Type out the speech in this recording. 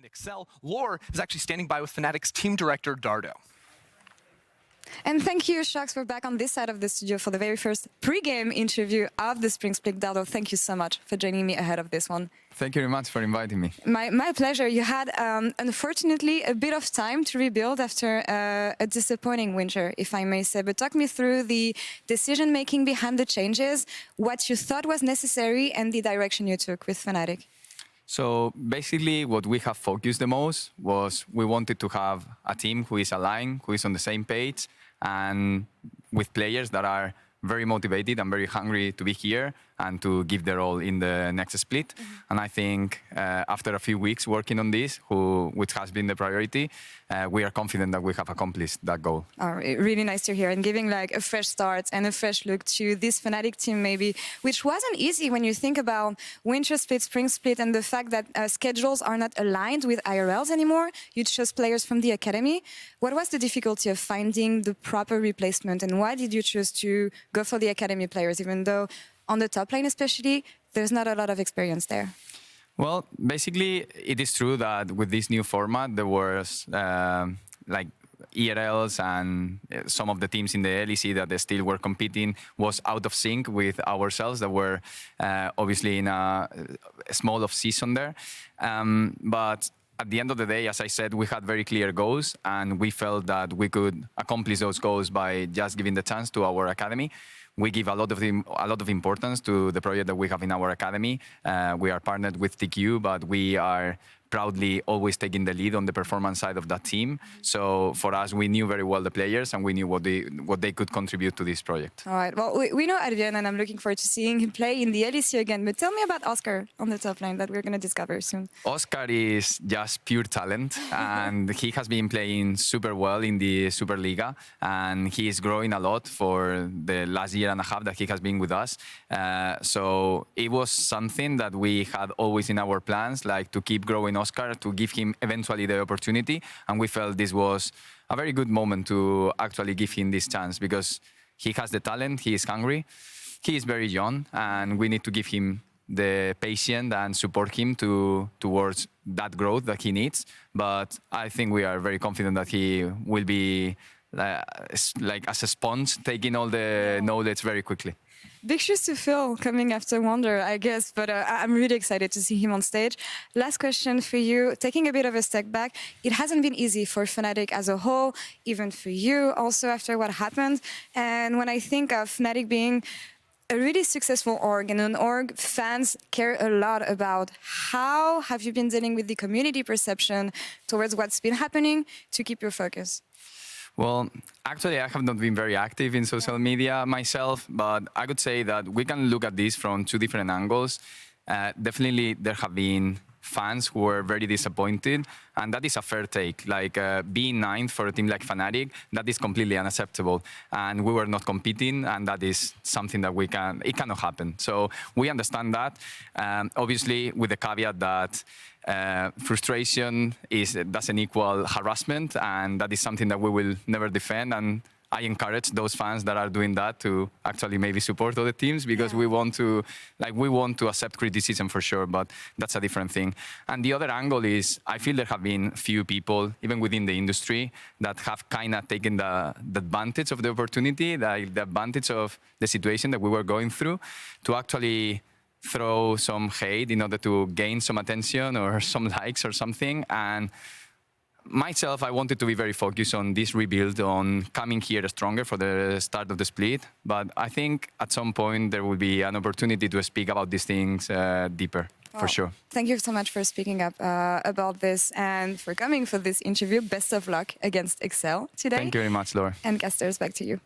behind Excel, Lore is actually standing by with Fnatic's team director, Dardo. And thank you, Sharks, for back on this side of the studio for the very first pre-game interview of the Spring Split. Dardo, thank you so much for joining me ahead of this one. Thank you very much for inviting me. My pleasure. You had, unfortunately, a bit of time to rebuild after a disappointing winter, if I may say. But talk me through the decision-making behind the changes, what you thought was necessary, and the direction you took with Fnatic. So basically what we have focused the most was we wanted to have a team who is aligned, who is on the same page, and with players that are very motivated and very hungry to be here and to give their all in the next split. Mm-hmm. And I think after a few weeks working on this, which has been the priority, we are confident that we have accomplished that goal. Oh, really nice to hear, and giving like a fresh start and a fresh look to this Fnatic team maybe, which wasn't easy when you think about winter split, spring split, and the fact that schedules are not aligned with IRLs anymore. You chose players from the academy. What was the difficulty of finding the proper replacement, and why did you choose to go for the academy players, even though on the top lane especially, there's not a lot of experience there? Well, basically, it is true that with this new format, there was like ERLs and some of the teams in the LEC that they still were competing was out of sync with ourselves that were obviously in a small off-season there. But at the end of the day, as I said, we had very clear goals, and we felt that we could accomplish those goals by just giving the chance to our academy. We give a lot of importance to the project that we have in our academy. We are partnered with TQ, but we are proudly always taking the lead on the performance side of that team. So for us, we knew very well the players, and we knew what they could contribute to this project. All right. Well, we know Adrian, and I'm looking forward to seeing him play in the LEC again. But tell me about Oscar on the top lane that we're going to discover soon. Oscar is just pure talent, and he has been playing super well in the Superliga, and he is growing a lot for the last year and a half that he has been with us. So it was something that we had always in our plans, like to keep growing Oscar, to give him eventually the opportunity, and we felt this was a very good moment to actually give him this chance because he has the talent, he is hungry, he is very young, and we need to give him the patience and support him towards that growth that he needs. But I think we are very confident that he will be like as a sponge, taking all the knowledge very quickly. Big shoes to fill coming after Wonder, I guess, but I'm really excited to see him on stage. Last question for you, taking a bit of a step back, it hasn't been easy for Fnatic as a whole, even for you also after what happened. And when I think of Fnatic being a really successful org, and an org fans care a lot about, how have you been dealing with the community perception towards what's been happening to keep your focus? Well, actually, I have not been very active in social media myself, but I could say that we can look at this from two different angles. Definitely, there have been fans who were very disappointed, and that is a fair take. Like being ninth for a team like Fnatic, that is completely unacceptable. And we were not competing, and that is something that it cannot happen. So we understand that, obviously with the caveat that frustration doesn't equal harassment, and that is something that we will never defend. And I encourage those fans that are doing that to actually maybe support other teams, because we want to accept criticism for sure, but that's a different thing. And the other angle is, I feel there have been few people, even within the industry, that have kind of taken the advantage of the opportunity, the advantage of the situation that we were going through, to actually throw some hate in order to gain some attention or some likes or something. And myself, I wanted to be very focused on this rebuild, on coming here stronger for the start of the split. But I think at some point there will be an opportunity to speak about these things deeper, for sure. Thank you so much for speaking up about this and for coming for this interview. Best of luck against Excel today. Thank you very much, Laura. And casters, back to you.